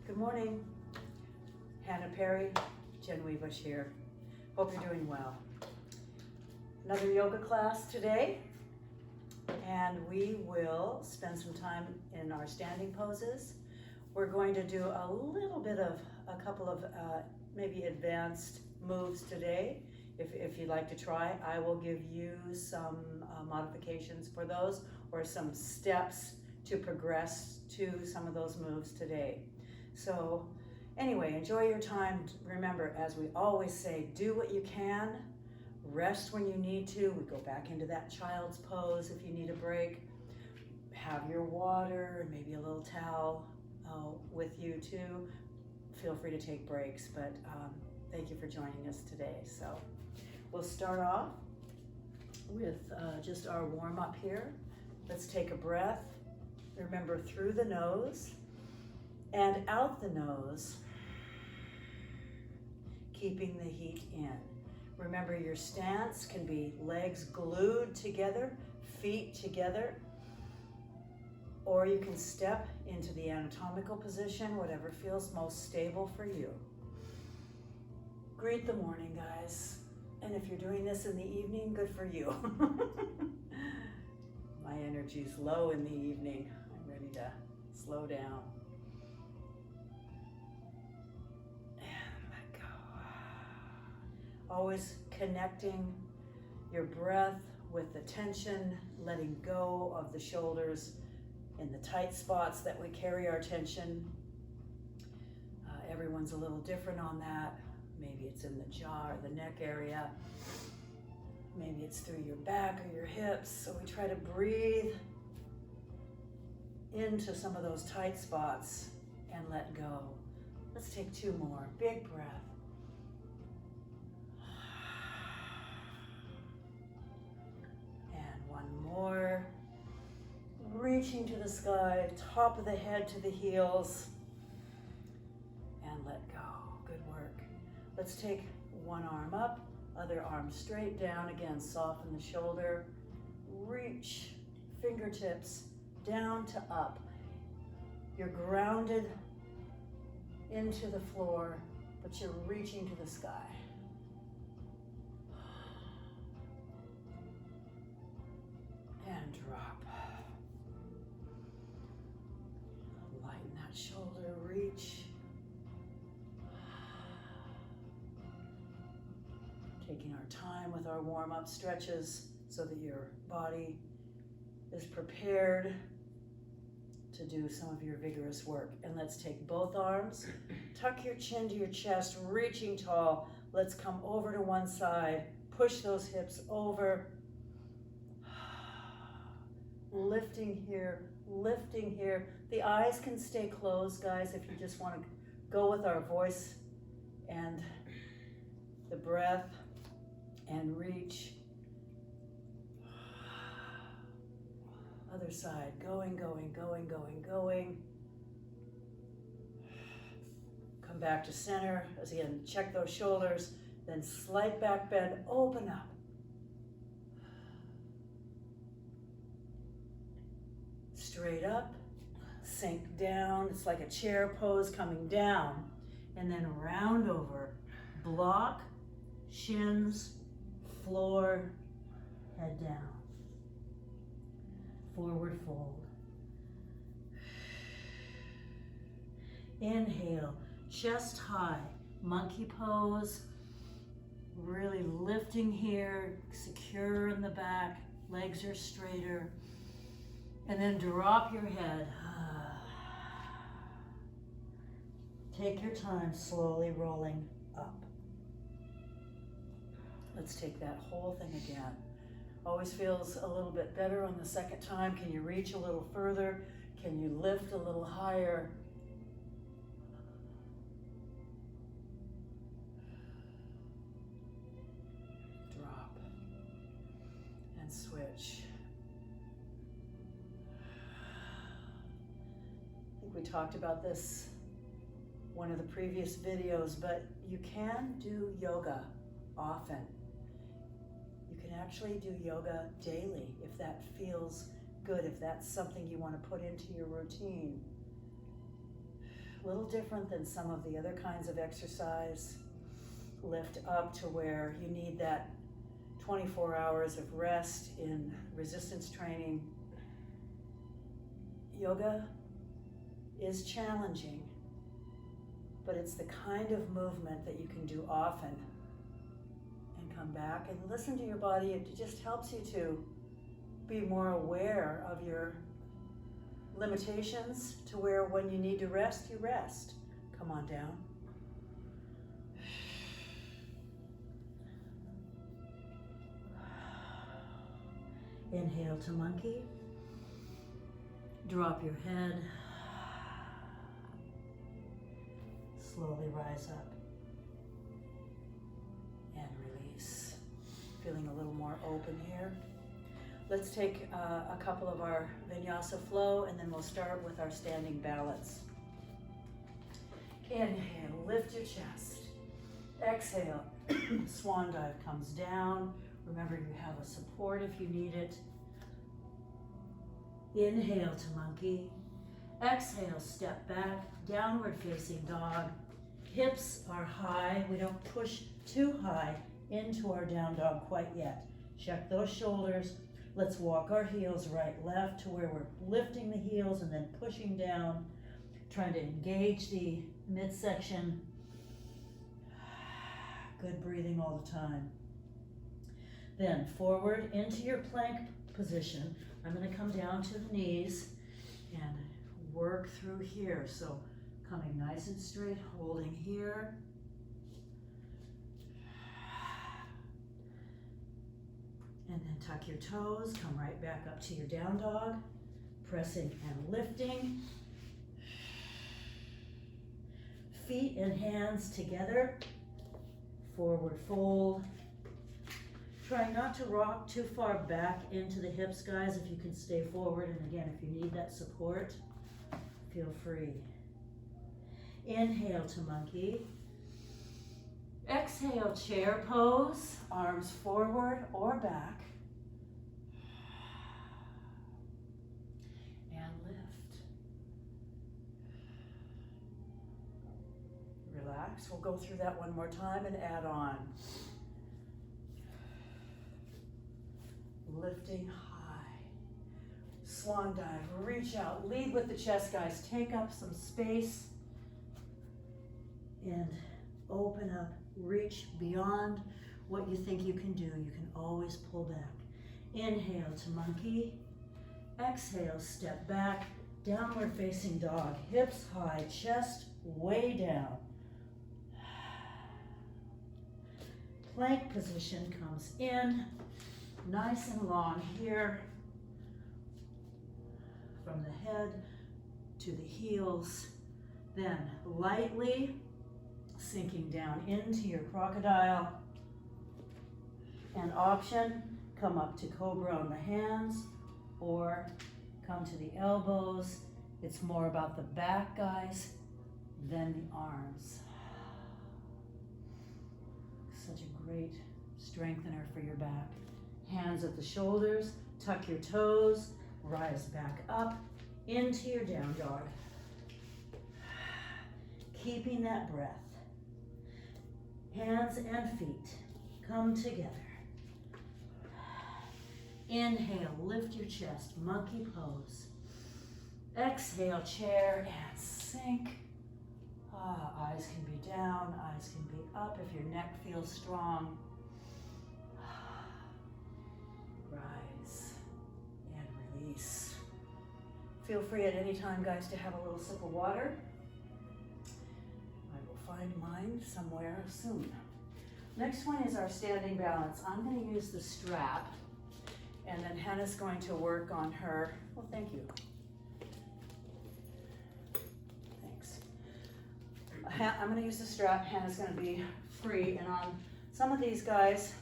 Good morning. Hannah Perry, Jen Weavish here. Hope you're doing well. Another yoga class today, and we will spend some time in our standing poses. We're going to do a little bit of a couple of maybe advanced moves today. If you'd like to try, I will give you some modifications for those or some steps to progress to some of those moves today. So anyway, enjoy your time. Remember, as we always say, do what you can, rest when you need to. We go back into that child's pose if you need a break. Have your water and maybe a little towel with you too. Feel free to take breaks, but thank you for joining us today. So we'll start off with just our warm up here. Let's take a breath. Remember, through the nose and out the nose, keeping the heat in. Remember, your stance can be legs glued together, feet together, or you can step into the anatomical position, whatever feels most stable for you. Greet the morning, guys. And if you're doing this in the evening, good for you. My energy's low in the evening. I'm ready to slow down. And let go. Always connecting your breath with the tension, letting go of the shoulders in the tight spots that we carry our tension. Everyone's a little different on that. Maybe it's in the jaw or the neck area. Maybe it's through your back or your hips. So we try to breathe into some of those tight spots and let go. Let's take two more. Big breath. And one more. Reaching to the sky, top of the head to the heels. And let go. Good work. Let's take one arm up, other arm straight down. Again, soften the shoulder. Reach fingertips down to up. You're grounded into the floor, but you're reaching to the sky. And drop. Lighten that shoulder, reach. Taking our time with our warm-up stretches so that your body is prepared to do some of your vigorous work. And let's take both arms, tuck your chin to your chest, reaching tall. Let's come over to one side, push those hips over. Lifting here, lifting here. The eyes can stay closed, guys, if you just want to go with our voice and the breath. And reach. Other side, going, going, going, going, going. Come back to center. Again, check those shoulders. Then slight back bend, open up. Straight up, sink down. It's like a chair pose coming down. And then round over, block, shins, floor, head down. Forward fold. Inhale, chest high, monkey pose. Really lifting here, secure in the back, legs are straighter. And then drop your head. Take your time, slowly rolling up. Let's take that whole thing again. Always feels a little bit better on the second time. Can you reach a little further? Can you lift a little higher? Drop and switch. I think we talked about this one of the previous videos, but you can do yoga often. You can actually do yoga daily if that feels good, if that's something you want to put into your routine. a little different than some of the other kinds of exercise. Lift up to where you need that 24 hours of rest in resistance training. Yoga is challenging, but it's the kind of movement that you can do often and come back and listen to your body. It just helps you to be more aware of your limitations, to where when you need to rest, you rest. Come on down. Inhale to monkey. Drop your head. Slowly rise up and release. Feeling a little more open here. Let's take a couple of our vinyasa flow, and then we'll start with our standing balance. Inhale, lift your chest. Exhale, swan dive comes down. Remember, you have a support if you need it. Inhale to monkey. Exhale, step back, downward facing dog. Hips are high. We don't push too high into our down dog quite yet. Check those shoulders. Let's walk our heels right, left to where we're lifting the heels and then pushing down, trying to engage the midsection. Good breathing all the time. Then forward into your plank position. I'm going to come down to the knees and work through here. So coming nice and straight, holding here. And then tuck your toes, come right back up to your down dog, pressing and lifting. Feet and hands together, forward fold. Try not to rock too far back into the hips, guys, if you can stay forward. And again, if you need that support, feel free. Inhale to monkey. Exhale, chair pose, arms forward or back. And lift. Relax. We'll go through that one more time and add on. Lifting high. Swan dive, reach out, lead with the chest, guys. Take up some space and open up. Reach beyond what you think you can do. You can always pull back. Inhale to monkey. Exhale, step back. Downward facing dog. Hips high, chest way down. Plank position comes in. Nice and long here. From the head to the heels. Then lightly sinking down into your crocodile. An option, come up to cobra on the hands or come to the elbows. It's more about the back, guys, than the arms. Such a great strengthener for your back. Hands at the shoulders, tuck your toes, rise back up into your down dog. Keeping that breath. Hands and feet come together. Inhale, lift your chest, monkey pose. Exhale, chair and sink. Eyes can be down, eyes can be up if your neck feels strong. Rise and release. Feel free at any time, guys, to have a little sip of water. Find mine somewhere soon. Next one is our standing balance. I'm going to use the strap, and then Hannah's going to work on her. Well, thank you. Thanks. I'm going to use the strap. Hannah's going to be free, and on some of these guys,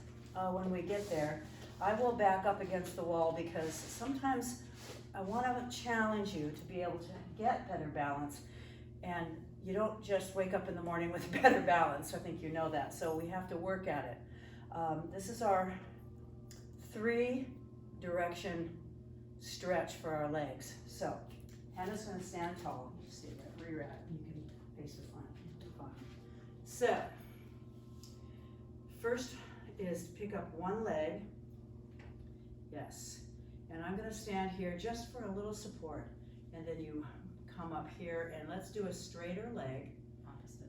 when we get there, I will back up against the wall because sometimes I want to challenge you to be able to get better balance, and you don't just wake up in the morning with better balance. I think you know that. So we have to work at it. This is our 3-direction stretch for our legs. So Hannah's going to stand tall. You stay right where you're at. You can Face are fine. Fine. So, first is to pick up one leg. Yes. And I'm going to stand here just for a little support. And then you come up here and let's do a straighter leg. Opposite.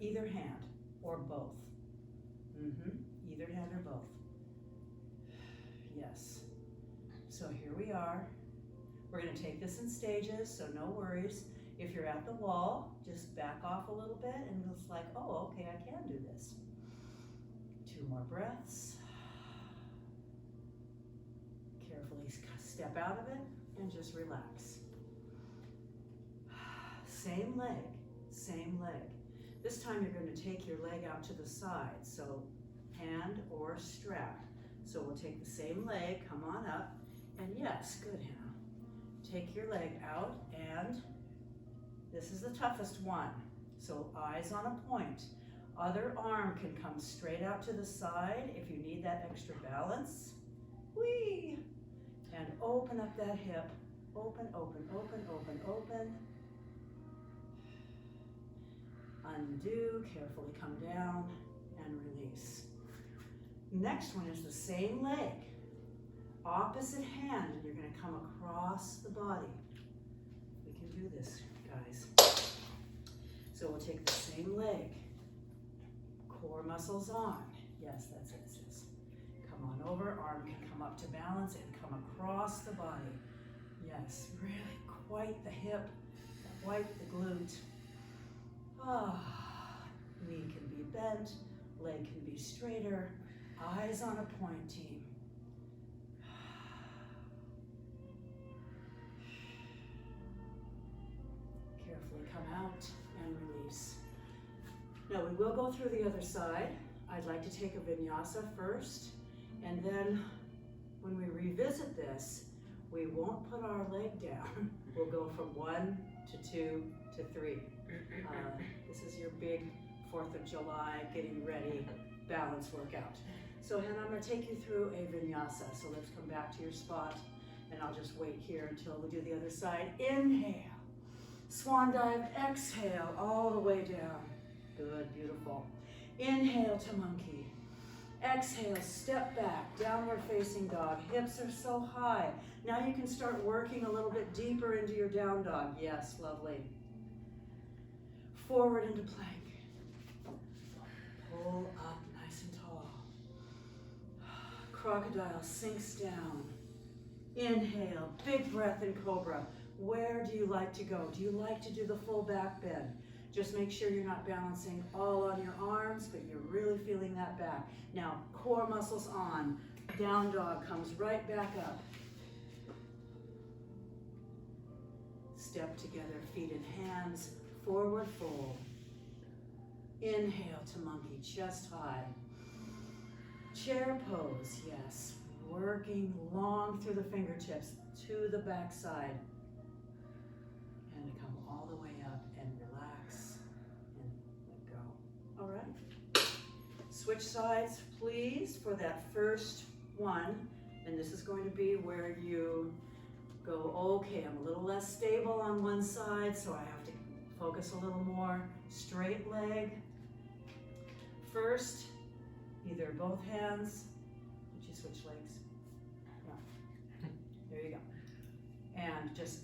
Either hand or both. Either hand or both. Yes. So here we are. We're going to take this in stages, so no worries. If you're at the wall, just back off a little bit and it's like, oh, okay, I can do this. 2 more breaths. Carefully step out of it and just relax. Same leg, same leg. This time you're going to take your leg out to the side, so hand or strap. So we'll take the same leg, come on up, and yes, good, Hannah. Take your leg out, and this is the toughest one. So eyes on a point. Other arm can come straight out to the side if you need that extra balance. Whee! And open up that hip. Open, open, open, open, open. Undo, carefully come down, and release. Next one is the same leg. Opposite hand, and you're going to come across the body. We can do this, guys. So we'll take the same leg. Core muscles on. Yes, that's it, sis. Come on over, arm can come up to balance and come across the body. Yes, really quite the hip, quite the glute. Knee can be bent, leg can be straighter, eyes on a point, team. Carefully come out and release. Now we will go through the other side. I'd like to take a vinyasa first, and then when we revisit this, we won't put our leg down. We'll go from 1 to 2 to 3. This is your big 4th of July, getting ready, balance workout. So Hannah, I'm going to take you through a vinyasa. So let's come back to your spot, and I'll just wait here until we do the other side. Inhale, swan dive, exhale, all the way down. Good, beautiful. Inhale to monkey. Exhale, step back, downward facing dog. Hips are so high. Now you can start working a little bit deeper into your down dog. Yes, lovely. Forward into plank. Pull up nice and tall. Crocodile sinks down. Inhale, big breath in cobra. Where do you like to go? Do you like to do the full back bend? Just make sure you're not balancing all on your arms, but you're really feeling that back. Now, core muscles on. Down dog comes right back up. Step together, feet and hands. Forward fold. Inhale to monkey, chest high. Chair pose, yes. Working long through the fingertips to the back side. And come all the way up and relax and let go. All right. Switch sides, please, for that first one. And this is going to be where you go, okay, I'm a little less stable on one side, so I have to focus a little more. Straight leg. First, either both hands. Did you switch legs? Yeah. There you go. And just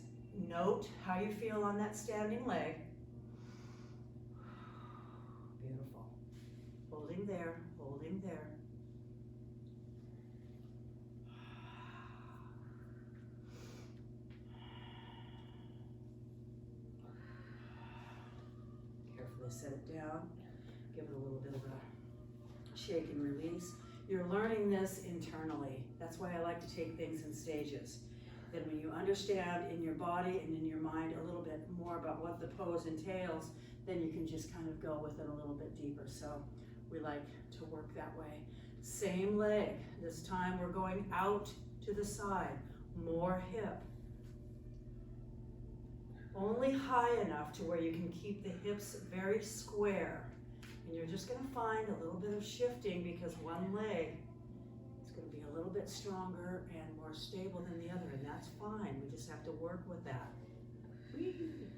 note how you feel on that standing leg. Beautiful. Holding there, holding there. Carefully set it down. Give it a little bit of a shake and release. You're learning this internally. That's why I like to take things in stages. Then when you understand in your body and in your mind a little bit more about what the pose entails, then you can just kind of go with it a little bit deeper. So we like to work that way. Same leg. This time we're going out to the side. More hip. Only high enough to where you can keep the hips very square. And you're just going to find a little bit of shifting because one leg is going to be a little bit stronger and more stable than the other, and that's fine. We just have to work with that. Whee!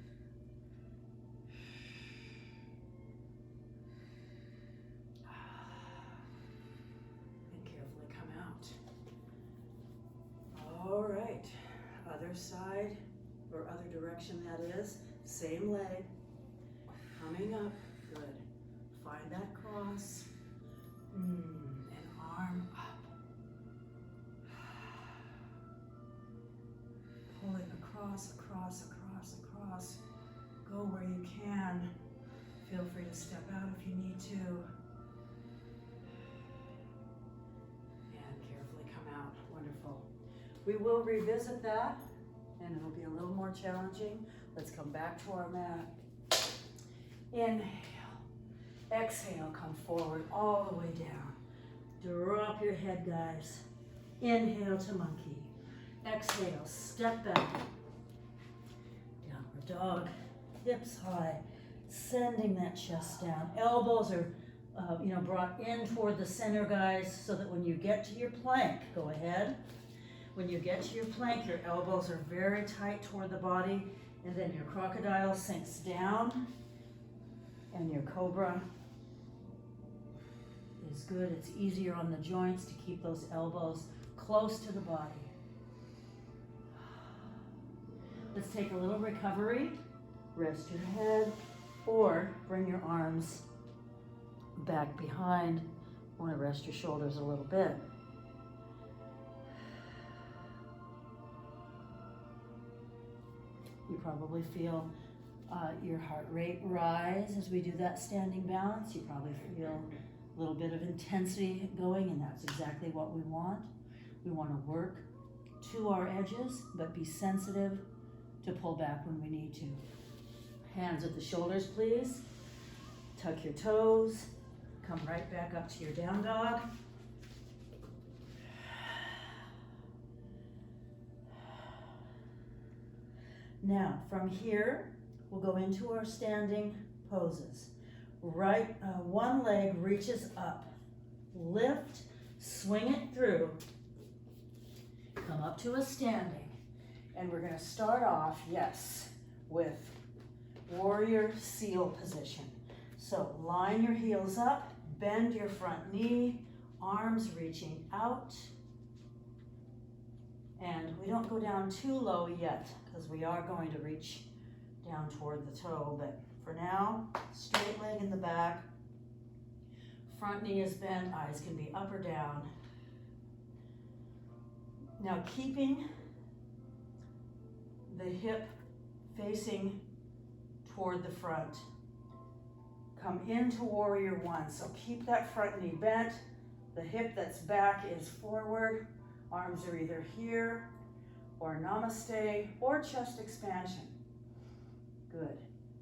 other side, or other direction that is. Same leg. Coming up. Good. Find that cross. And arm up. Pull it across, across, across, across. Go where you can. Feel free to step out if you need to. And carefully come out. Wonderful. We will revisit that, and it'll be a little more challenging. Let's come back to our mat. Inhale. Exhale, come forward all the way down. Drop your head, guys. Inhale to monkey. Exhale, step back. Downward dog. Hips high. Sending that chest down. Elbows are brought in toward the center, guys, so that when you get to your plank, go ahead. When you get to your plank, your elbows are very tight toward the body, and then your crocodile sinks down, and your cobra is good. It's easier on the joints to keep those elbows close to the body. Let's take a little recovery. Rest your head, or bring your arms back behind. Want to rest your shoulders a little bit. You probably feel your heart rate rise as we do that standing balance. You probably feel a little bit of intensity going, and that's exactly what we want. We want to work to our edges, but be sensitive to pull back when we need to. Hands at the shoulders, please. Tuck your toes. Come right back up to your down dog. Now, from here, we'll go into our standing poses. Right, one leg reaches up. Lift, swing it through. Come up to a standing. And we're going to start off, yes, with warrior seal position. So line your heels up, bend your front knee, arms reaching out. And we don't go down too low yet, because we are going to reach down toward the toe. But for now, straight leg in the back. Front knee is bent, eyes can be up or down. Now keeping the hip facing toward the front. Come into warrior one. So keep that front knee bent. The hip that's back is forward. Arms are either here or namaste or chest expansion. Good.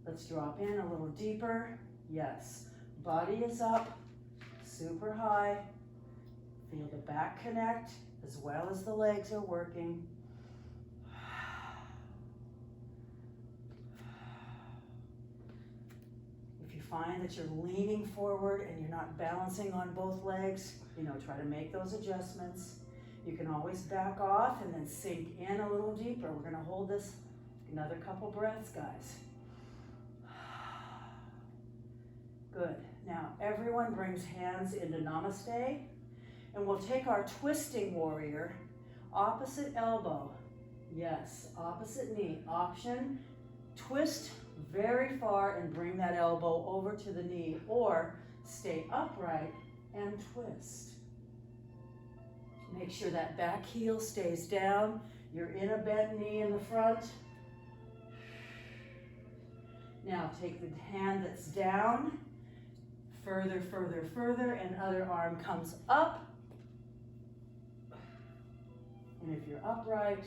Let's drop in a little deeper. Yes. Body is up, super high. Feel the back connect as well as the legs are working. If you find that you're leaning forward and you're not balancing on both legs, try to make those adjustments. You can always back off and then sink in a little deeper. We're going to hold this another couple breaths, guys. Good. Now, everyone brings hands into namaste, and we'll take our twisting warrior, opposite elbow. Yes, opposite knee. Option, twist very far and bring that elbow over to the knee, or stay upright and twist. Make sure that back heel stays down. You're in a bent knee in the front. Now take the hand that's down, further, further, further, and other arm comes up. And if you're upright,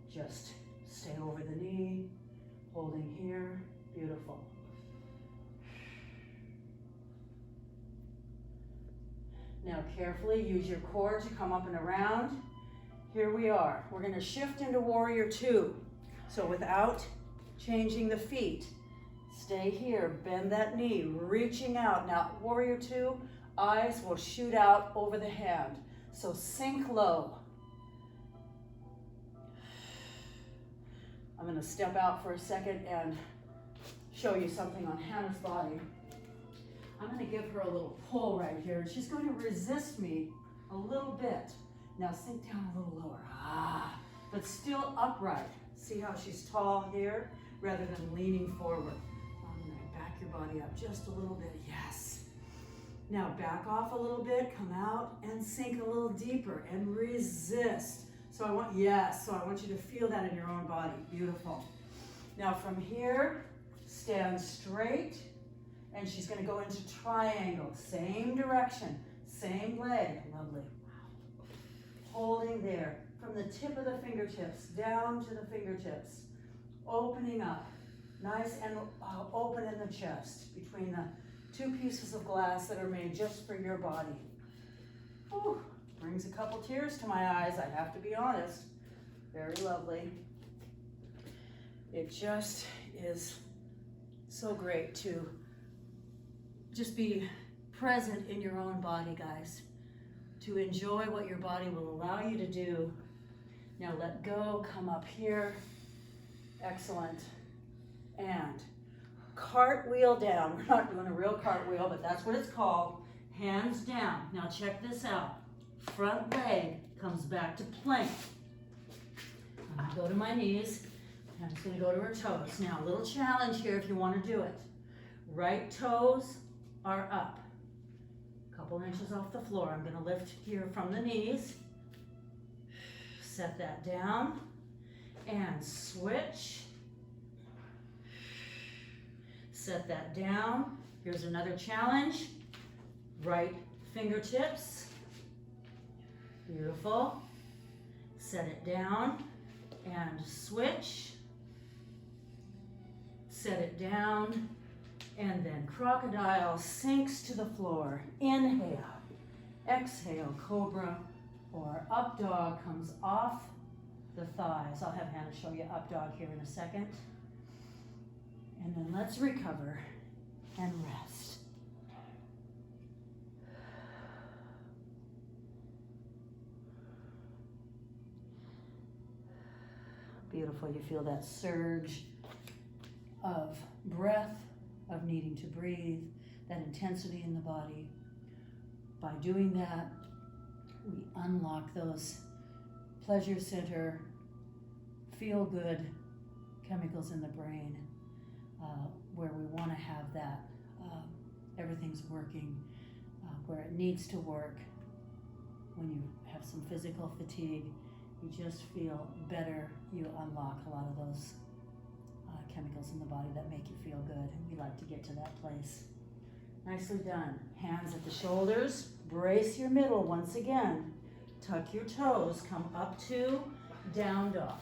just stay over the knee, holding here. Beautiful. Now carefully use your core to come up and around. Here we are. We're going to shift into warrior two. So without changing the feet, stay here, bend that knee, reaching out. Now warrior two, eyes will shoot out over the hand. So sink low. I'm going to step out for a second and show you something on Hannah's body. I'm going to give her a little pull right here, and she's going to resist me a little bit. Now sink down a little lower. but still upright. See how she's tall here rather than leaning forward. I'm going to back your body up just a little bit. Yes. Now back off a little bit, come out and sink a little deeper and resist. So I want you to feel that in your own body. Beautiful. Now from here, stand straight, and she's going to go into triangle. Same direction, same leg. Lovely. Wow. Holding there from the tip of the fingertips down to the fingertips. Opening up. Nice and open in the chest between the two pieces of glass that are made just for your body. Whew. Brings a couple tears to my eyes, I have to be honest. Very lovely. It just is so great to just be present in your own body, guys. To enjoy what your body will allow you to do. Now let go, come up here. Excellent. And cartwheel down. We're not doing a real cartwheel, but that's what it's called. Hands down. Now check this out. Front leg comes back to plank. I'm going to go to my knees. I'm just going to go to her toes. Now, a little challenge here if you want to do it. Right toes are up. A couple inches off the floor. I'm going to lift here from the knees. Set that down. And switch. Set that down. Here's another challenge. Right fingertips. Beautiful. Set it down and switch. Set it down and then crocodile sinks to the floor. Inhale. Exhale, cobra or up dog comes off the thighs. I'll have Hannah show you up dog here in a second. And then let's recover and rest. Beautiful. You feel that surge of breath, of needing to breathe, that intensity in the body. By doing that, we unlock those pleasure center, feel good chemicals in the brain, where we want to have that, everything's working where it needs to work. When you have some physical fatigue, you just feel better. You unlock a lot of those chemicals in the body that make you feel good. And we like to get to that place. Nicely done. Hands at the shoulders. Brace your middle once again. Tuck your toes. Come up to down dog.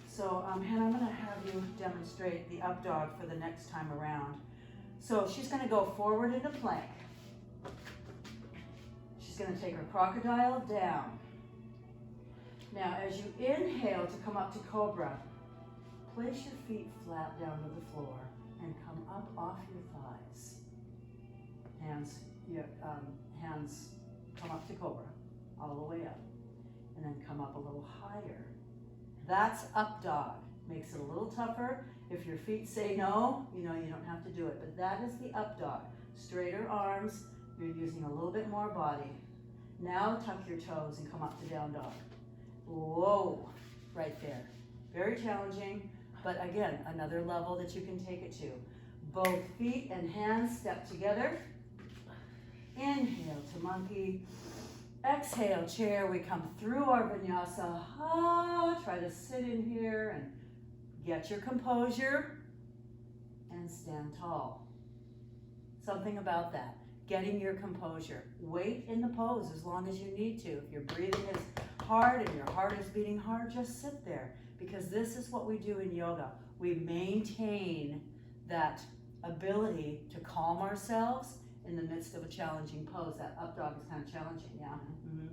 So Hannah, I'm going to have you demonstrate the up dog for the next time around. So she's going to go forward into plank. She's going to take her crocodile down. Now, as you inhale to come up to cobra, place your feet flat down to the floor and come up off your thighs. Hands come up to cobra, all the way up, and then come up a little higher. That's up dog. Makes it a little tougher. If your feet say no, you don't have to do it, but that is the up dog. Straighter arms, you're using a little bit more body. Now tuck your toes and come up to down dog. Whoa, right there. Very challenging, but again, another level that you can take it to. Both feet and hands step together. Inhale to monkey. Exhale, chair. We come through our vinyasa. Try to sit in here and get your composure and stand tall. Something about that. Getting your composure. Wait in the pose as long as you need to. If your breathing is hard and your heart is beating hard, just sit there, because this is what we do in yoga. We maintain that ability to calm ourselves in the midst of a challenging pose. That up dog is kind of challenging, yeah? Mm-hmm.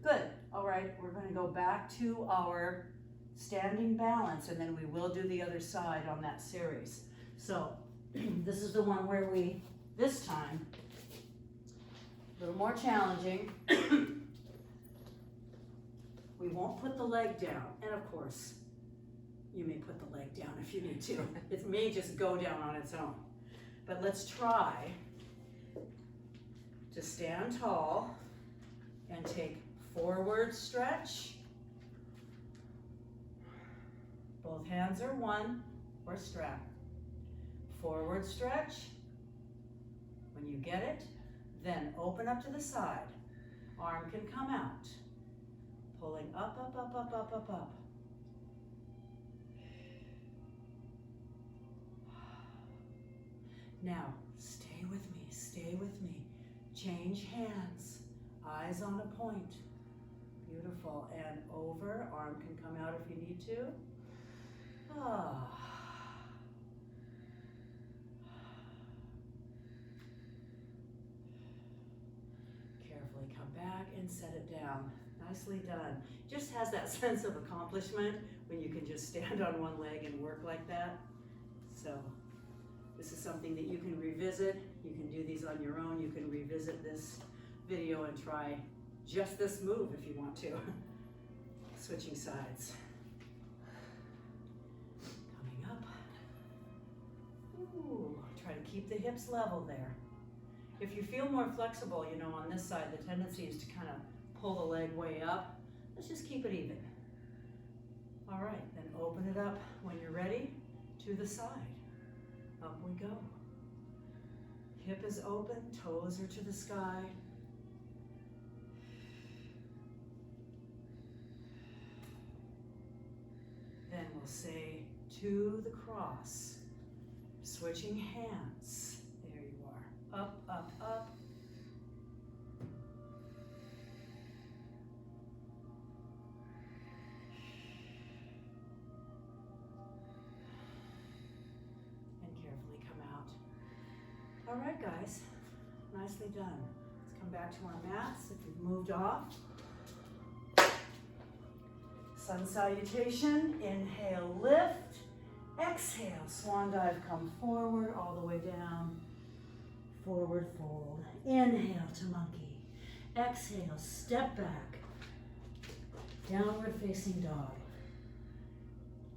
Good. All right, we're going to go back to our standing balance, and then we will do the other side on that series. So this is the one where we, this time, a little more challenging. We won't put the leg down, and of course, you may put the leg down if you need to. It may just go down on its own. But let's try to stand tall and take forward stretch, Both hands are one or strap. Forward stretch. When you get it, then open up to the side. Arm can come out. Pulling up, up, up, up, up, up, up. Now, stay with me, stay with me. Change hands, eyes on a point. Beautiful, and over, arm can come out if you need to. Ah. Carefully come back and set it down. Nicely done. Just has that sense of accomplishment when you can just stand on one leg and work like that. So this is something that you can revisit. You can do these on your own. You can revisit this video and try just this move if you want to. Switching sides. Coming up. Ooh, try to keep the hips level there. If you feel more flexible, you know, on this side, the tendency is to kind of pull the leg way up. Let's just keep it even. All right, then open it up when you're ready to the side. Up we go. Hip is open, toes are to the sky. Then we'll say to the cross, switching hands. There you are. Up, up, up. All right, guys, nicely done. Let's come back to our mats if you've moved off. Sun salutation, inhale, lift. Exhale, swan dive, come forward, all the way down. Forward fold. Inhale to monkey. Exhale, step back. Downward facing dog.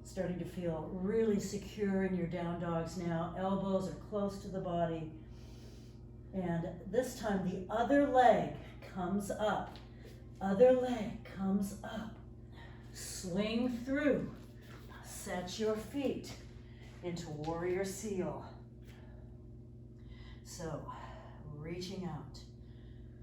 Starting to feel really secure in your down dogs now. Elbows are close to the body. And this time the other leg comes up. Other leg comes up. Swing through. Set your feet into warrior seal. So, reaching out.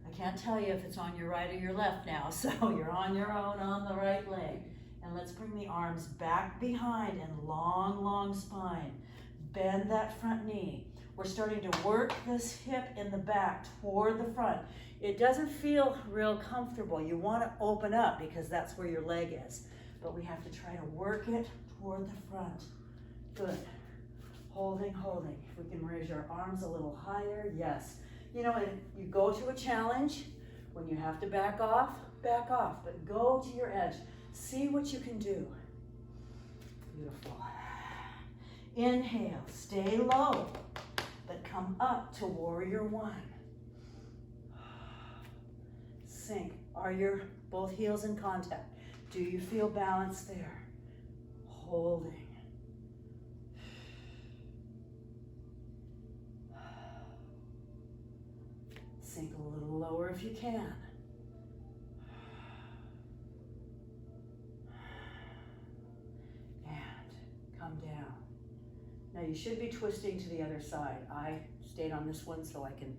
I can't tell you if it's on your right or your left now, so you're on your own on the right leg. And let's bring the arms back behind and long, long spine. Bend that front knee. We're starting to work this hip in the back toward the front. It doesn't feel real comfortable. You want to open up because that's where your leg is. But we have to try to work it toward the front. Good. Holding, holding. If we can raise your arms a little higher, yes. You know, if you go to a challenge, when you have to back off, but go to your edge. See what you can do. Beautiful. Inhale, stay low, but come up to warrior one. Sink. Are your both heels in contact? Do you feel balance there? Holding. Sink a little lower if you can. Come down. Now you should be twisting to the other side. I stayed on this one so I can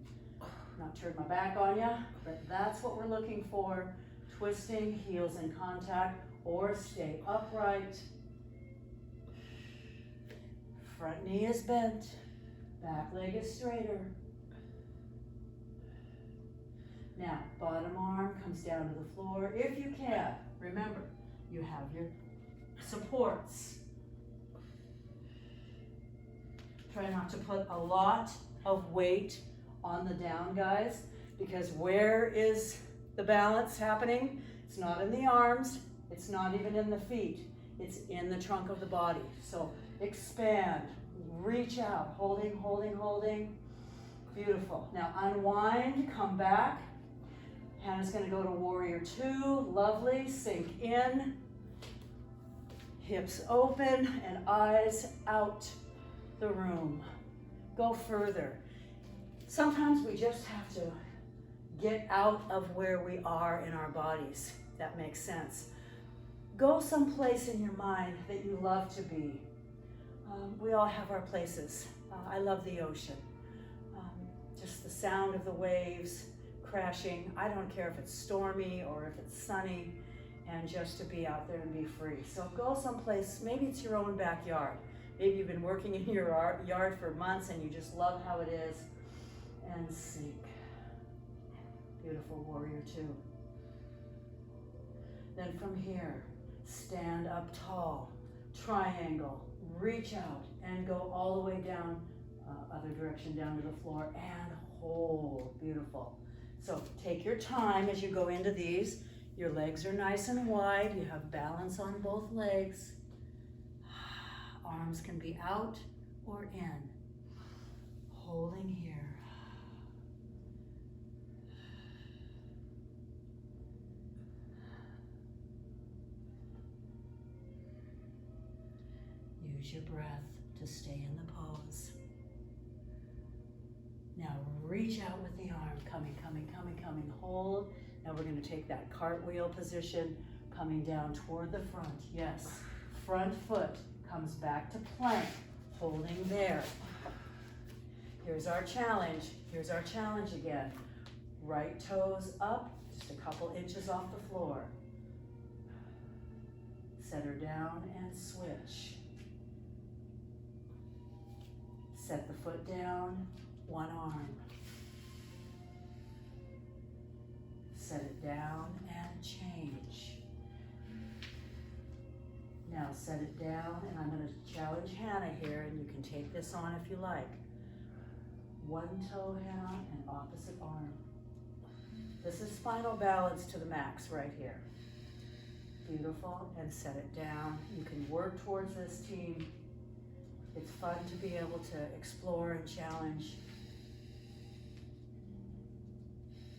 not turn my back on you, but that's what we're looking for. Twisting, heels in contact, or stay upright. Front knee is bent, back leg is straighter. Now, bottom arm comes down to the floor if you can. Remember, you have your supports. Try not to put a lot of weight on the down, guys, because where is the balance happening? It's not in the arms, it's not even in the feet, it's in the trunk of the body. So expand, reach out, holding, holding, holding. Beautiful. Now unwind, come back. Hannah's gonna go to warrior two, lovely, sink in. Hips open and eyes out the room. Go further. Sometimes we just have to get out of where we are in our bodies. That makes sense. Go someplace in your mind that you love to be. We all have our places. I love the ocean. Just the sound of the waves crashing. I don't care if it's stormy or if it's sunny, and just to be out there and be free. So go someplace, maybe it's your own backyard. Maybe you've been working in your yard for months and you just love how it is. And sink. Beautiful warrior two. Then from here, stand up tall, triangle, reach out and go all the way down, other direction down to the floor and hold. Beautiful. So take your time as you go into these. Your legs are nice and wide. You have balance on both legs. Arms can be out or in. Holding here. Use your breath to stay in the pose. Now reach out with the arm, coming, coming, coming, coming, hold. Now we're going to take that cartwheel position, coming down toward the front. Yes, front foot comes back to plank, holding there. Here's our challenge. Here's our challenge again. Right toes up, just a couple inches off the floor. Set her down and switch. Set the foot down, one arm. Set it down and change. Now set it down, and I'm going to challenge Hannah here, and you can take this on if you like. One toe, Hannah, and opposite arm. This is spinal balance to the max right here. Beautiful, and set it down. You can work towards this, team. It's fun to be able to explore and challenge.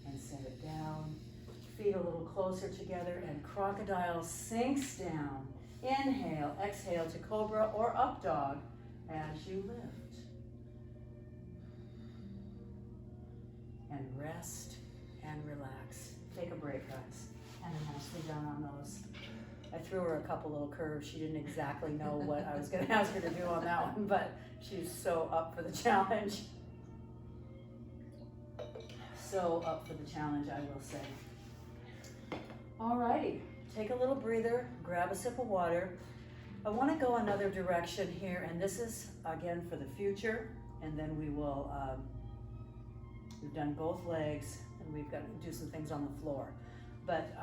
And set it down. Feet a little closer together, and crocodile sinks down. Inhale, exhale to cobra or up dog as you lift. And rest and relax. Take a break, guys. And nicely down on those. I threw her a couple little curves. She didn't exactly know what I was going to ask her to do on that one, but she's so up for the challenge. So up for the challenge, I will say. Alrighty, take a little breather, grab a sip of water. I want to go another direction here, and this is, again, for the future, and then we will, we've done both legs, and we've got to do some things on the floor. But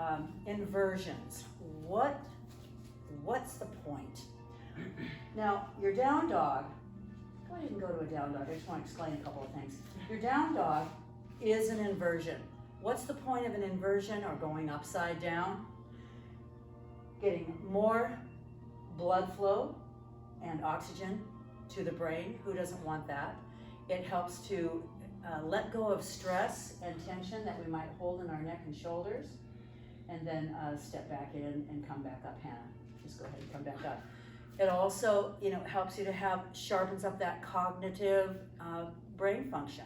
inversions, what's the point? Now, your down dog, go ahead and go to a down dog. I just want to explain a couple of things. Your down dog is an inversion. What's the point of an inversion or going upside down? Getting more blood flow and oxygen to the brain. Who doesn't want that? It helps to let go of stress and tension that we might hold in our neck and shoulders. And then step back in and come back up, Hannah. Just go ahead and come back up. It also, helps you to sharpens up that cognitive brain function.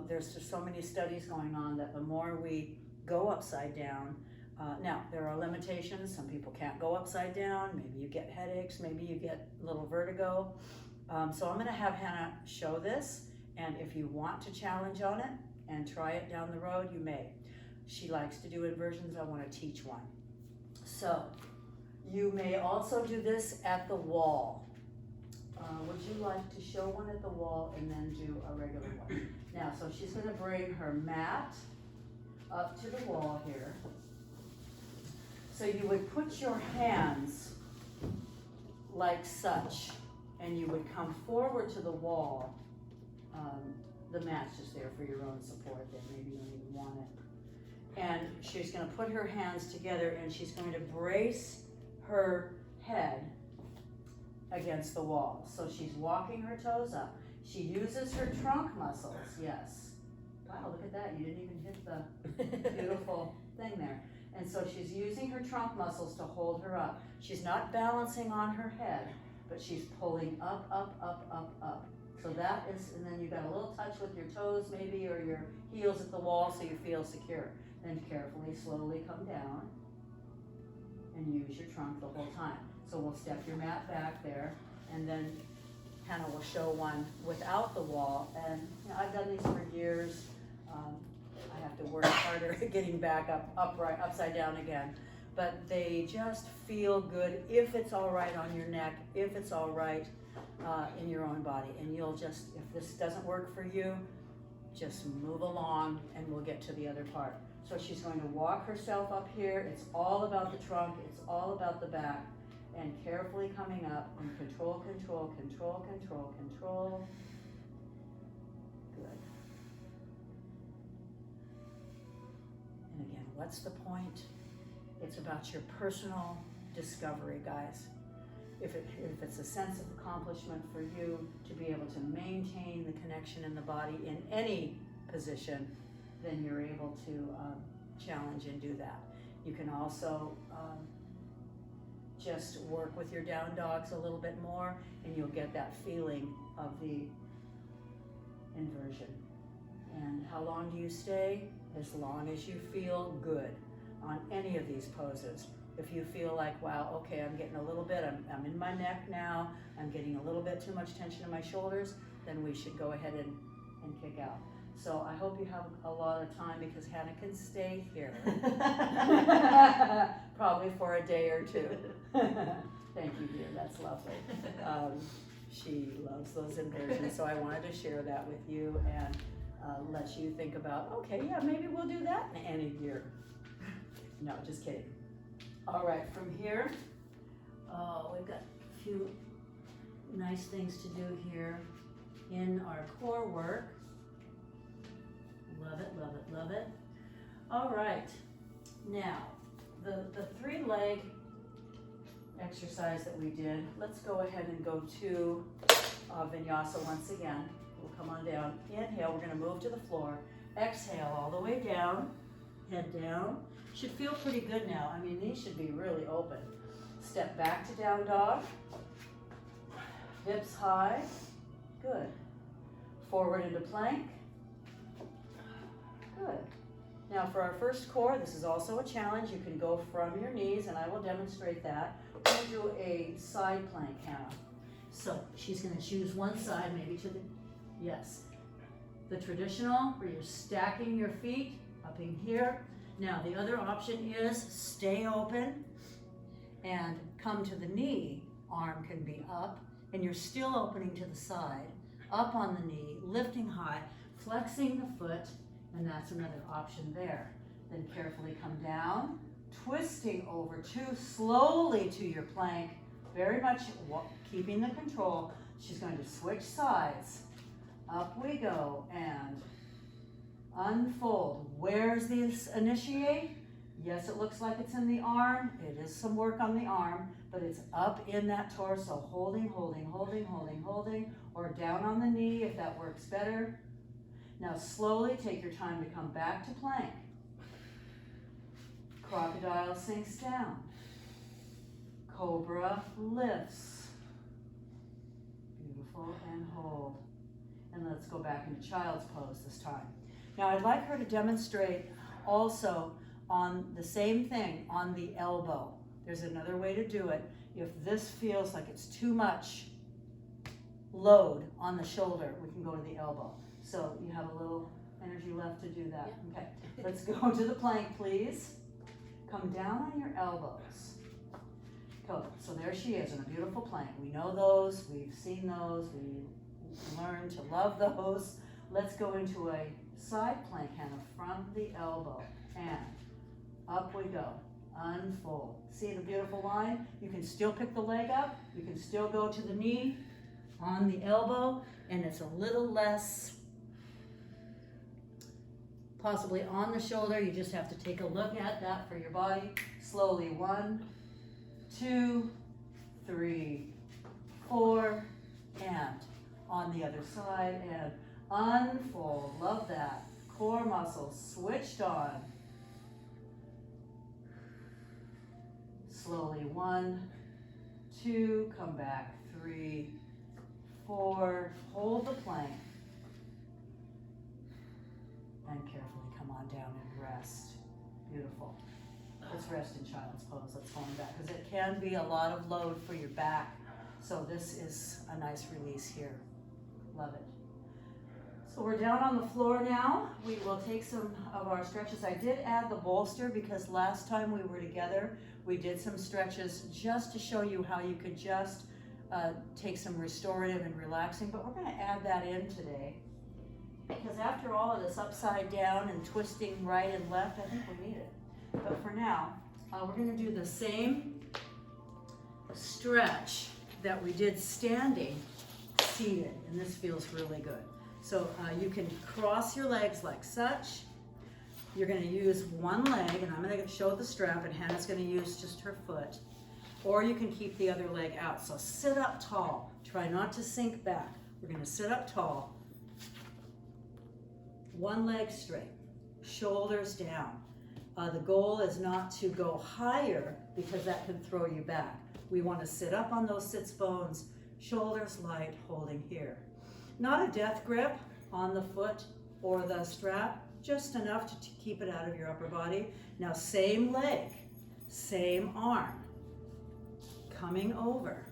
There's just so many studies going on that the more we go upside down, now there are limitations. Some people can't go upside down. Maybe you get headaches. Maybe you get a little vertigo. So I'm going to have Hannah show this, and if you want to challenge on it and try it down the road, you may. She likes to do inversions. I want to teach one. So you may also do this at the wall. Would you like to show one at the wall and then do a regular one? Now, so she's going to bring her mat up to the wall here. So you would put your hands like such, and you would come forward to the wall. The mat's just there for your own support there. Maybe you don't even want it. And she's going to put her hands together, and she's going to brace her head against the wall. So she's walking her toes up. She uses her trunk muscles, yes. Wow, look at that. You didn't even hit the beautiful thing there. And so she's using her trunk muscles to hold her up. She's not balancing on her head, but she's pulling up, up, up, up, up. So that is, and then you got a little touch with your toes maybe, or your heels at the wall so you feel secure. Then carefully, slowly come down. and use your trunk the whole time. So we'll step your mat back there, and then Hannah will show one without the wall. And you know, I've done these for years. I have to work harder at getting back upright, upside down again. But they just feel good if it's all right on your neck, if it's all right in your own body. And you'll just, if this doesn't work for you, just move along and we'll get to the other part. So she's going to walk herself up here. It's all about the trunk, it's all about the back. And carefully coming up and control, control, control, control, control. Good. And again, what's the point? It's about your personal discovery, guys. If it's a sense of accomplishment for you to be able to maintain the connection in the body in any position, then you're able to challenge and do that. You can also just work with your down dogs a little bit more, and you'll get that feeling of the inversion. And how long do you stay? As long as you feel good on any of these poses. If you feel like, wow, okay, I'm getting a little bit, I'm in my neck now, I'm getting a little bit too much tension in my shoulders, then we should go ahead and kick out. So I hope you have a lot of time, because Hannah can stay here. Probably for a day or two. Thank you, dear, that's lovely. She loves those inversions, so I wanted to share that with you and let you think about, okay, yeah, maybe we'll do that in any year. No, just kidding. All right, from here, we've got a few nice things to do here in our core work. Love it, love it, love it. All right, now, the 3-leg exercise that we did, let's go ahead and go to vinyasa once again. We'll come on down. Inhale, we're gonna move to the floor. Exhale all the way down, head down. Should feel pretty good now. I mean, these should be really open. Step back to down dog. Hips high. Good. Forward into plank. Good. Now for our first core, this is also a challenge. You can go from your knees, and I will demonstrate that. We're going to do a side plank, Hannah. So she's going to choose one side, maybe to the, yes. The traditional, where you're stacking your feet up in here. Now the other option is stay open and come to the knee. Arm can be up, and you're still opening to the side. Up on the knee, lifting high, flexing the foot, and that's another option there. Then carefully come down, twisting over slowly to your plank, very much keeping the control. She's going to switch sides. Up we go, and unfold. Where's this initiate? Yes, it looks like it's in the arm. It is some work on the arm, but it's up in that torso, holding, holding, holding, holding, holding, or down on the knee if that works better. Now slowly take your time to come back to plank. Crocodile sinks down. Cobra lifts. Beautiful, and hold. And let's go back into child's pose this time. Now I'd like her to demonstrate also on the same thing, on the elbow. There's another way to do it. If this feels like it's too much load on the shoulder, we can go to the elbow. So you have a little energy left to do that. Yeah. Okay, let's go to the plank, please. Come down on your elbows. Go. So there she is in a beautiful plank. We know those, we've seen those, we learned to love those. Let's go into a side plank, Hannah, from the elbow, and up we go. Unfold. See the beautiful line? You can still pick the leg up. You can still go to the knee on the elbow, and it's a little less possibly on the shoulder. You just have to take a look at that for your body. Slowly, 1, 2, 3, 4, and on the other side, and unfold. Love that. Core muscles switched on. Slowly, 1, 2, come back, 3, 4, hold the plank, and carefully come on down and rest. Beautiful. Let's rest in child's pose. Let's hold them back because it can be a lot of load for your back. So this is a nice release here. Love it. So we're down on the floor now. We will take some of our stretches. I did add the bolster because last time we were together, we did some stretches just to show you how you could just take some restorative and relaxing, but we're going to add that in today because after all of this upside down and twisting right and left, I think we need it. But for now, we're going to do the same stretch that we did standing seated, and this feels really good. So you can cross your legs like such. You're going to use one leg, and I'm going to show the strap, and Hannah's going to use just her foot. Or you can keep the other leg out. So sit up tall. Try not to sink back. We're going to sit up tall. One leg straight. Shoulders down. The goal is not to go higher because that can throw you back. We want to sit up on those sits bones. Shoulders light, holding here. Not a death grip on the foot or the strap. Just enough to keep it out of your upper body. Now same leg. Same arm. Coming over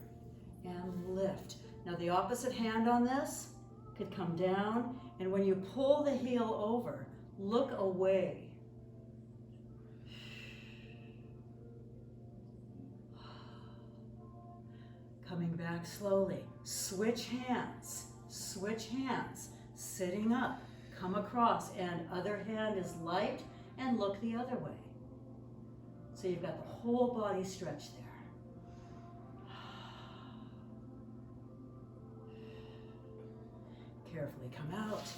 and lift. Now the opposite hand on this could come down, and when you pull the heel over, look away. Coming back slowly. Switch hands, sitting up, come across, and other hand is light, and look the other way. So you've got the whole body stretch there. Carefully come out,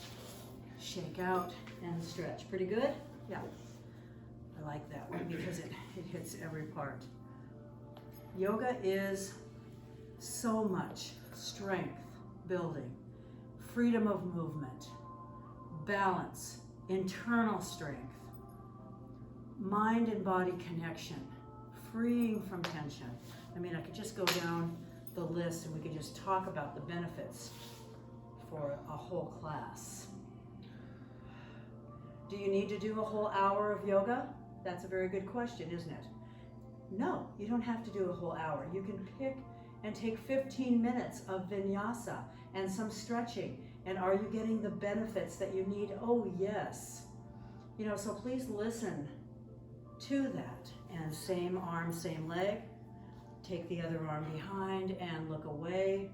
shake out, and stretch. Pretty good? Yeah. I like that one because it hits every part. Yoga is so much strength building, freedom of movement, balance, internal strength, mind and body connection, freeing from tension. I mean, I could just go down the list and we could just talk about the benefits for a whole class. Do you need to do a whole hour of yoga? That's a very good question, isn't it? No, you don't have to do a whole hour. You can pick and take 15 minutes of vinyasa and some stretching. And are you getting the benefits that you need? Oh, yes. You know, so please listen to that. And same arm, same leg. Take the other arm behind and look away.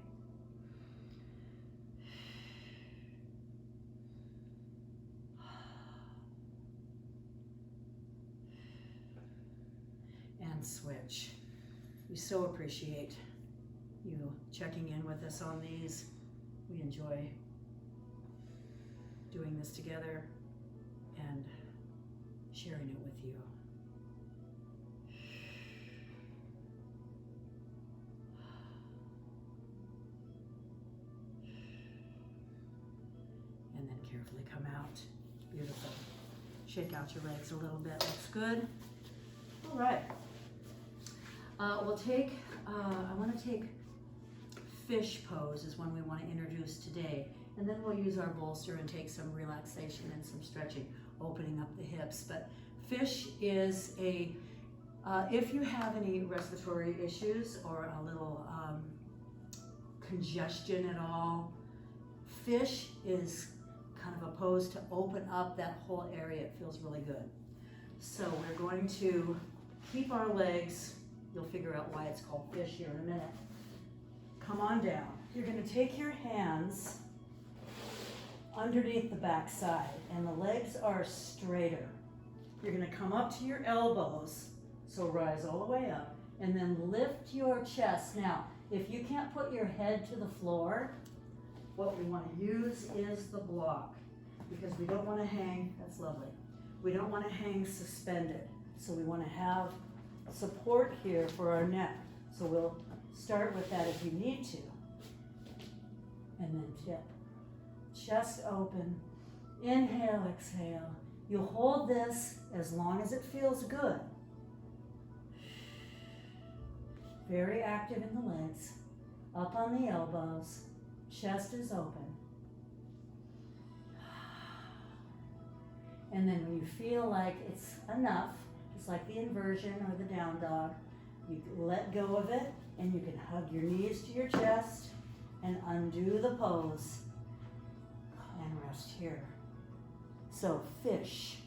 And switch. We so appreciate you checking in with us on these. We enjoy doing this together and sharing it with you. And then carefully come out. Beautiful. Shake out your legs a little bit. Looks good. All right. We'll take, I want to take fish pose is one we want to introduce today. And then we'll use our bolster and take some relaxation and some stretching, opening up the hips. But fish is a, if you have any respiratory issues or a little congestion at all, fish is kind of a pose to open up that whole area. It feels really good. So we're going to keep our legs. You'll figure out why it's called fish here in a minute. Come on down. You're going to take your hands underneath the back side, and the legs are straighter. You're going to come up to your elbows, so rise all the way up, and then lift your chest. Now, if you can't put your head to the floor, what we want to use is the block, because we don't want to hang. That's lovely. We don't want to hang suspended, so we want to have support here for our neck. So we'll start with that if you need to. And then tip. Chest open. Inhale, exhale. You hold this as long as it feels good. Very active in the legs. Up on the elbows. Chest is open. And then when you feel like it's enough, It's like the inversion or the down dog. You can let go of it and you can hug your knees to your chest and undo the pose and rest here. So fish.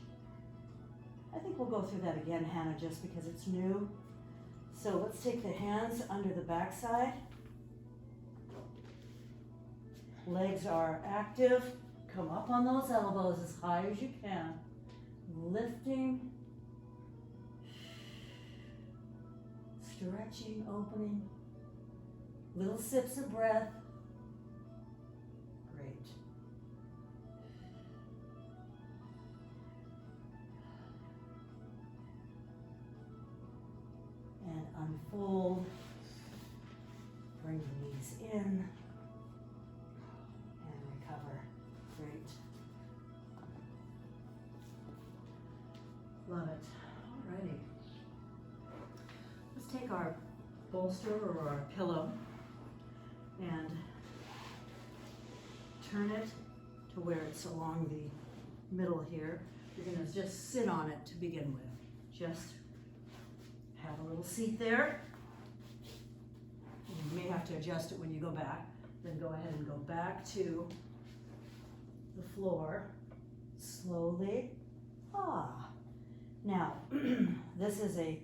I think we'll go through that again, Hannah, just because it's new. So let's take the hands under the backside. Legs are active. Come up on those elbows as high as you can. Lifting. Stretching, opening. Little sips of breath. Great. And unfold. Bring the knees in. And recover. Great. Love it. Alrighty. Let's take our bolster or our pillow and turn it to where it's along the middle here. You're going to just sit on it to begin with. Just have a little seat there. You may have to adjust it when you go back. Then go ahead and go back to the floor slowly. Now, this is a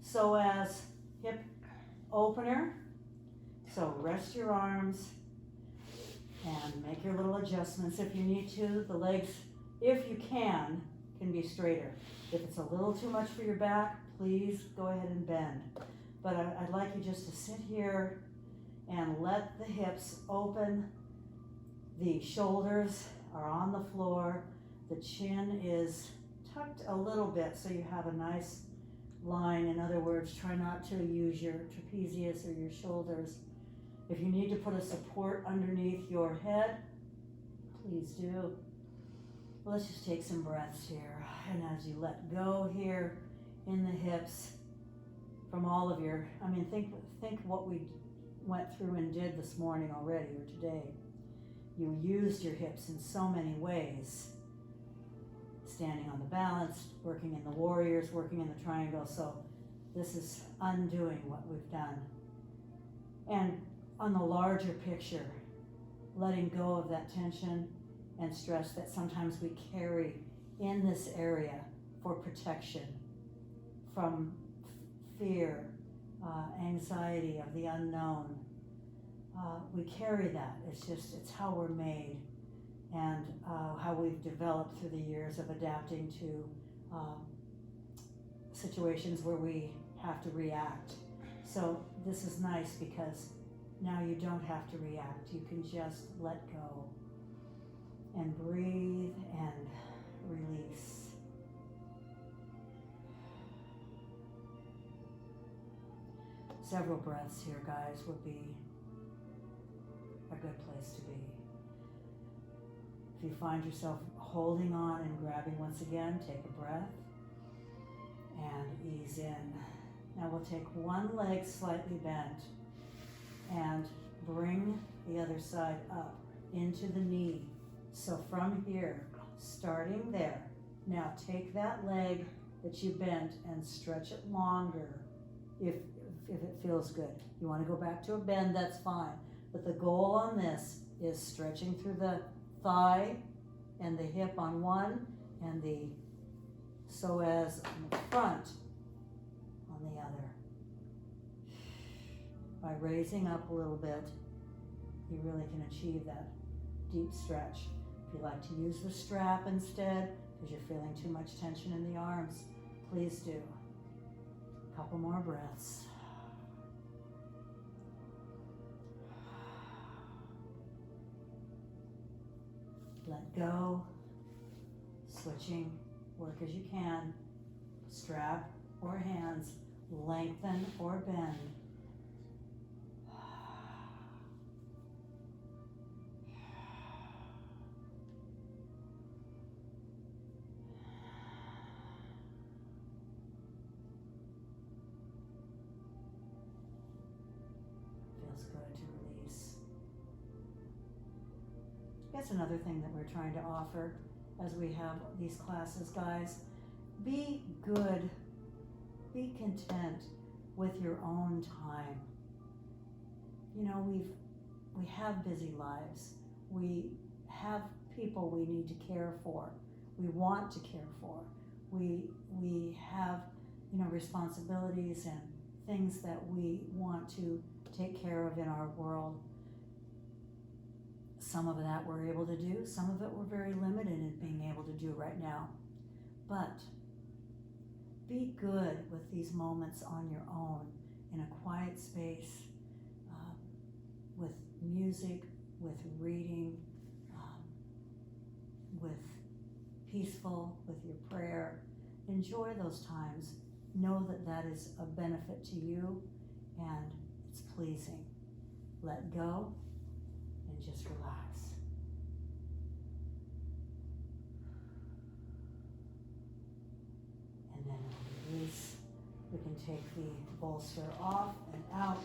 psoas hip opener. So rest your arms and make your little adjustments if you need to. The legs, if you can be straighter. If it's a little too much for your back, please go ahead and bend. But I'd like you just to sit here and let the hips open. The shoulders are on the floor. The chin is tucked a little bit so you have a nice line. In other words, try not to use your trapezius or your shoulders. If you need to put a support underneath your head, please do. Well, let's just take some breaths here. And as you let go here in the hips from all of your, think what we went through and did this morning already or today. You used your hips in so many ways. Standing on the balance, working in the warriors, working in the triangle. So this is undoing what we've done. And on the larger picture, letting go of that tension and stress that sometimes we carry in this area for protection from fear, anxiety of the unknown. We carry that. It's how we're made. And how we've developed through the years of adapting to situations where we have to react. So this is nice because now you don't have to react. You can just let go and breathe and release. Several breaths here, guys, would be a good place to be. If you find yourself holding on and grabbing once again, take a breath and ease in. Now we'll take one leg slightly bent and bring the other side up into the knee. So from here, starting there, now take that leg that you bent and stretch it longer if it feels good. You want to go back to a bend, that's fine. But the goal on this is stretching through the thigh and the hip on one and the psoas on the front on the other. By raising up a little bit, you really can achieve that deep stretch. If you like to use the strap instead, because you're feeling too much tension in the arms, please do. A couple more breaths. Let go, switching, work as you can, strap or hands, lengthen or bend. Feels good to release. That's another thing that we're trying to offer as we have these classes, guys. Be good Be content with your own time. You know, we have busy lives. We have people we need to care for. We want to care for. We have, you know, responsibilities and things that we want to take care of in our world. Some of that we're able to do. Some of it we're very limited in being able to do right now. But be good with these moments on your own in a quiet space, with music, with reading, with peaceful, with your prayer. Enjoy those times. Know that that is a benefit to you and it's pleasing. Let go and just relax. And then release. We can take the bolster off and out.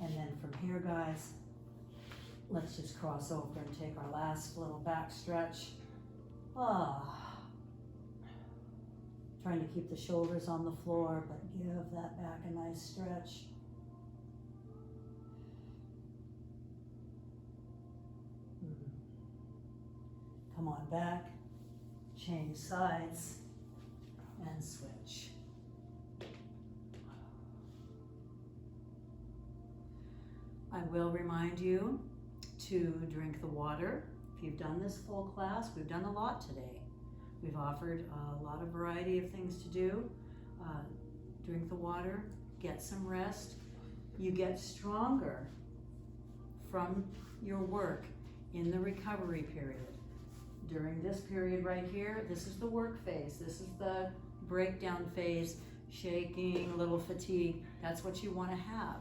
And then from here, guys, let's just cross over and take our last little back stretch. Trying to keep the shoulders on the floor, but give that back a nice stretch. Come on back, change sides, and switch. I will remind you to drink the water. If you've done this full class, we've done a lot today. We've offered a lot of variety of things to do. Drink the water, get some rest. You get stronger from your work in the recovery period. During this period right here, this is the work phase. This is the breakdown phase, shaking, a little fatigue. That's what you want to have.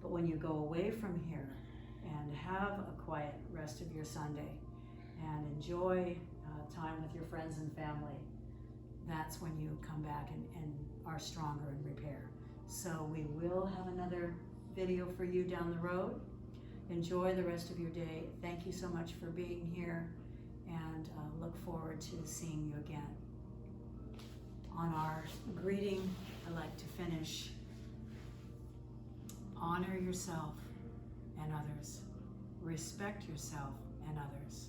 But when you go away from here and have a quiet rest of your Sunday and enjoy time with your friends and family, that's when you come back and are stronger in repair. So we will have another video for you down the road. Enjoy the rest of your day. Thank you so much for being here, and look forward to seeing you again. On our greeting, I like to finish: honor yourself and others, respect yourself and others,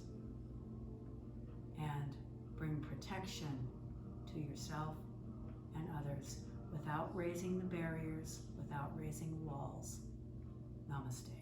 and bring protection to yourself and others without raising the barriers, without raising walls. Namaste.